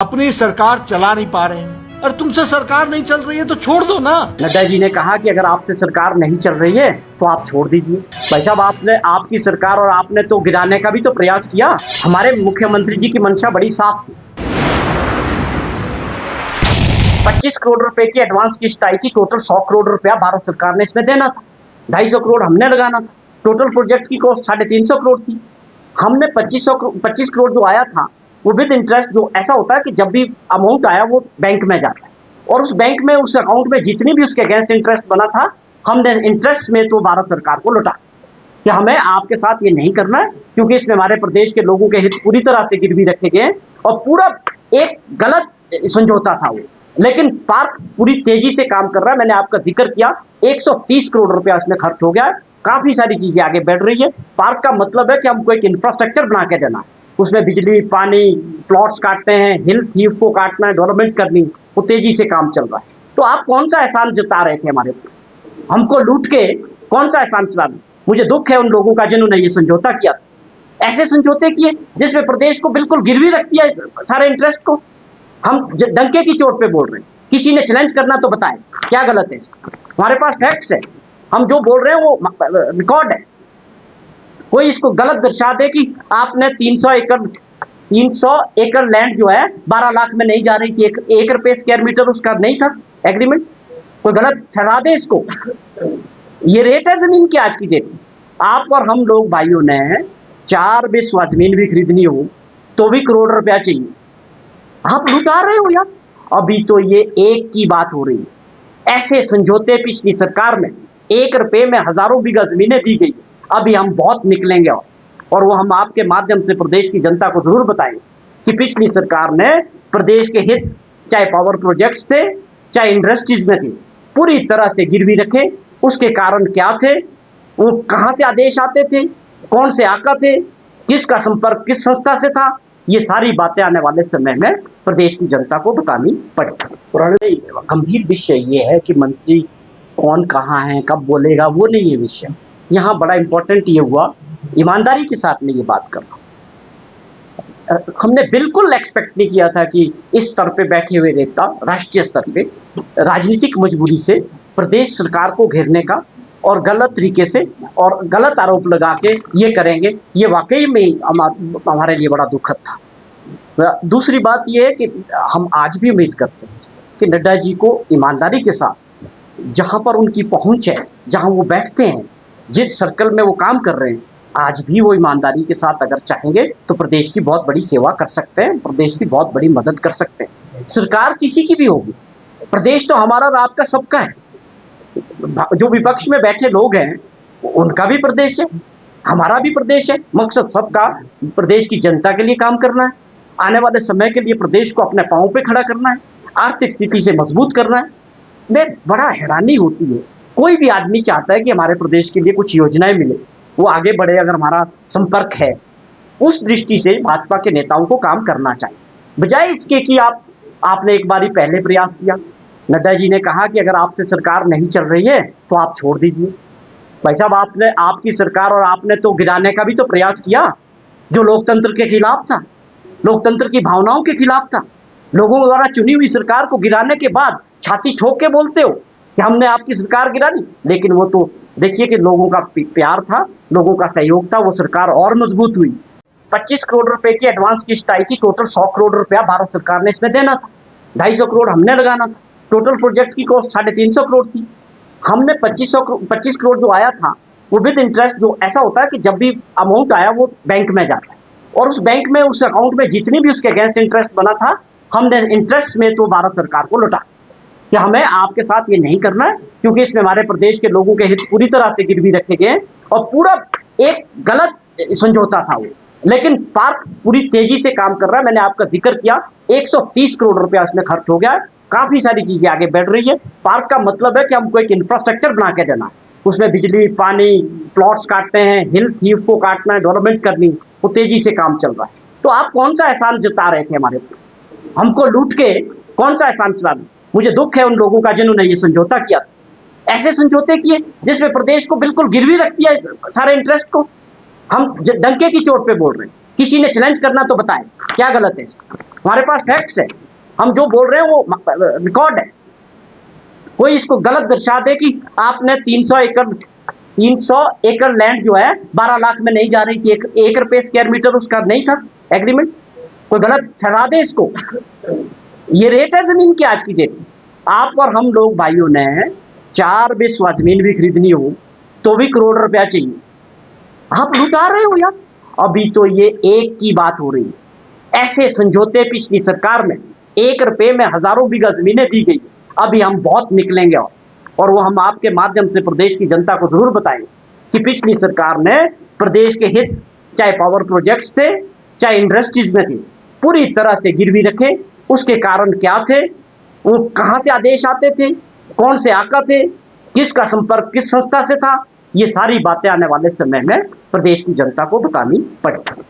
अपनी सरकार चला नहीं पा रहे हैं और तुमसे सरकार नहीं चल रही है तो छोड़ दो ना। नड्डा जी ने कहा कि अगर आपसे सरकार नहीं चल रही है तो आप छोड़ दीजिए। भाई साहब, आपकी सरकार और आपने तो गिराने का भी तो प्रयास किया। हमारे मुख्यमंत्री जी की मंशा बड़ी साफ थी। 25 करोड़ रुपए की एडवांस किस्त आई थी। टोटल 100 करोड़ रुपया भारत सरकार ने इसमें देना था। 250 करोड़ हमने लगाना था। टोटल प्रोजेक्ट की कॉस्ट 350 करोड़ थी। हमने 25 करोड़ जो आया था वो विद इंटरेस्ट, जो ऐसा होता है कि जब भी अमाउंट आया वो बैंक में जाता है और उस बैंक में उस अकाउंट में जितनी भी उसके अगेंस्ट इंटरेस्ट बना था हमने इंटरेस्ट में तो भारत सरकार को लौटा कि हमें आपके साथ ये नहीं करना है, क्योंकि इसमें हमारे प्रदेश के लोगों के हित पूरी तरह से गिरवी रखे गए और पूरा एक गलत समझौता था वो। लेकिन पार्क पूरी तेजी से काम कर रहा है। मैंने आपका जिक्र किया 130 करोड़ रुपया इसमें खर्च हो गया है। काफी सारी चीजें आगे बढ़ रही है। पार्क का मतलब है कि हमको एक इंफ्रास्ट्रक्चर बना के देना है, उसमें बिजली, पानी, प्लॉट्स काटने हैं, हिल थीव को काटना है, डेवलपमेंट करनी, वो तेजी से काम चल रहा है। तो आप कौन सा एहसान जता रहे थे हमारे ऊपर? हमको लूट के कौन सा एहसान चला रहे? मुझे दुख है उन लोगों का जिन्होंने ये समझौता किया। ऐसे समझौते किए जिसमें प्रदेश को बिल्कुल गिरवी रख दिया सारे इंटरेस्ट को। हम डंके की चोट पे बोल रहे हैं। किसी ने चैलेंज करना तो बताए क्या गलत है इसमें? हमारे पास फैक्ट्स है, हम जो बोल रहे हैं वो रिकॉर्ड है। कोई इसको गलत दर्शा दे कि आपने 300 एकड़ लैंड जो है 12 लाख में नहीं जा रही थी, एक रुपये स्क्वायर मीटर उसका नहीं था एग्रीमेंट, कोई गलत ठहरा दे इसको। ये रेट है जमीन की आज की डेट में। आप और हम लोग भाइयों ने 4 बिस्वा जमीन भी खरीदनी हो तो भी करोड़ रुपया चाहिए। आप लुटा रहे हो यार। अभी तो ये एक की बात हो रही है। ऐसे समझौते पिछली सरकार में 1 रुपये में हजारों बीघा जमीनें दी गई। अभी हम बहुत निकलेंगे और वो हम आपके माध्यम से प्रदेश की जनता को जरूर बताएंगे कि पिछली सरकार ने प्रदेश के हित, चाहे पावर प्रोजेक्ट्स थे चाहे इंडस्ट्रीज में थे, पूरी तरह से गिरवी रखे। उसके कारण क्या थे, वो कहां से आदेश आते थे, कौन से आका थे, किसका संपर्क किस संस्था से था, ये सारी बातें आने वाले समय में प्रदेश की जनता को बतानी पड़ेगी। गंभीर विषय ये है कि मंत्री कौन कहाँ है, कब बोलेगा, वो नहीं है विषय। यहाँ बड़ा इंपॉर्टेंट ये हुआ, ईमानदारी के साथ में ये बात करना। हमने बिल्कुल एक्सपेक्ट नहीं किया था कि इस स्तर पे बैठे हुए नेता राष्ट्रीय स्तर पे राजनीतिक मजबूरी से प्रदेश सरकार को घेरने का और गलत तरीके से और गलत आरोप लगा के ये करेंगे। ये वाकई में हमारे लिए बड़ा दुखद था। दूसरी बात ये है कि हम आज भी उम्मीद करते हैं कि नड्डा जी को ईमानदारी के साथ जहाँ पर उनकी पहुँच है, जहाँ वो बैठते हैं, जिस सर्कल में वो काम कर रहे हैं, आज भी वो ईमानदारी के साथ अगर चाहेंगे तो प्रदेश की बहुत बड़ी सेवा कर सकते हैं, प्रदेश की बहुत बड़ी मदद कर सकते हैं। सरकार किसी की भी होगी, प्रदेश तो हमारा और आपका सबका है। जो विपक्ष में बैठे लोग हैं उनका भी प्रदेश है, हमारा भी प्रदेश है। मकसद सबका प्रदेश की जनता के लिए काम करना है, आने वाले समय के लिए प्रदेश को अपने पांव पे खड़ा करना है, आर्थिक स्थिति से मजबूत करना है। मैं बड़ा हैरानी होती है, कोई भी आदमी चाहता है कि हमारे प्रदेश के लिए कुछ योजनाएं मिले, वो आगे बढ़े, अगर हमारा संपर्क है। उस दृष्टि से भाजपा के नेताओं को काम करना चाहिए, बजाय इसके कि आपने एक बारी पहले प्रयास किया। नड्डा जी ने कहा कि अगर आपसे सरकार नहीं चल रही है तो आप छोड़ दीजिए। भाई साहब, आपकी सरकार और आपने तो गिराने का भी तो प्रयास किया, जो लोकतंत्र के खिलाफ था, लोकतंत्र की भावनाओं के खिलाफ था। लोगों द्वारा चुनी हुई सरकार को गिराने के बाद छाती ठोक के बोलते हो कि हमने आपकी सरकार गिरानी, लेकिन वो तो देखिए कि लोगों का प्यार था, लोगों का सहयोग था, वो सरकार और मजबूत हुई। 25 करोड़ रुपए की एडवांस किस्त आई थी। टोटल 100 करोड़ रुपया भारत सरकार ने इसमें देना था। 250 करोड़ हमने लगाना था। टोटल प्रोजेक्ट की कॉस्ट 350 करोड़ थी। हमने 25 करोड़ जो आया था वो विद इंटरेस्ट, जो ऐसा होता है कि जब भी अमाउंट आया वो बैंक में जाता है और उस बैंक में उस अकाउंट में जितनी भी उसके अगेंस्ट इंटरेस्ट बना था हमने इंटरेस्ट में तो भारत सरकार को लौटा कि हमें आपके साथ ये नहीं करना है, क्योंकि इसमें हमारे प्रदेश के लोगों के हित पूरी तरह से गिरवी रखे गए और पूरा एक गलत समझौता था वो। लेकिन पार्क पूरी तेजी से काम कर रहा है। मैंने आपका जिक्र किया 130 करोड़ रुपया इसमें खर्च हो गया है। काफी सारी चीजें आगे बढ़ रही है। पार्क का मतलब है कि हमको एक इंफ्रास्ट्रक्चर बना के देना है, उसमें बिजली, पानी, प्लॉट्स काटने हैं, हिल थीव को काटना है, डेवलपमेंट करनी, वो तेजी से काम चल रहा है। तो आप कौन सा एहसान जता रहे थे हमारे ऊपर? हमको लूट के कौन सा एहसान चला रहे? मुझे दुख है उन लोगों का जिन्होंने ये समझौता किया। ऐसे समझौते किए जिसमें प्रदेश को बिल्कुल गिरवी रख दिया सारे इंटरेस्ट को। हम डंके की चोट पे बोल रहे हैं। किसी ने चैलेंज करना तो बताए क्या गलत है इसमें? हमारे पास फैक्ट्स है, हम जो बोल रहे हैं वो रिकॉर्ड है। कोई इसको गलत दर्शा दे कि आपने 300 एकड़ लैंड जो है 12 लाख में नहीं जा रही थी, 1 रुपये स्क्वायर मीटर उसका नहीं था एग्रीमेंट, कोई गलत ठहरा दे इसको। ये रेट है जमीन की आज की डेट में। आप और हम लोग भाइयों ने 4 बिस्वा जमीन भी खरीदनी हो तो भी करोड़ रुपया चाहिए। आप लुटा रहे हो यार। अभी तो ये एक की बात हो रही है, ऐसे समझौते पिछली सरकार में 1 रुपये में हजारों बीघा जमीनें दी गई। अभी हम बहुत निकलेंगे और वो हम आपके माध्यम से प्रदेश की जनता को जरूर बताएंगे कि पिछली सरकार ने प्रदेश के हित, चाहे पावर प्रोजेक्ट्स थे चाहे इंडस्ट्रीज में थे, पूरी तरह से गिरवी रखे। उसके कारण क्या थे, वो कहां से आदेश आते थे, कौन से आका थे, किसका संपर्क किस संस्था से था, ये सारी बातें आने वाले समय में प्रदेश की जनता को बतानी पड़ेगी।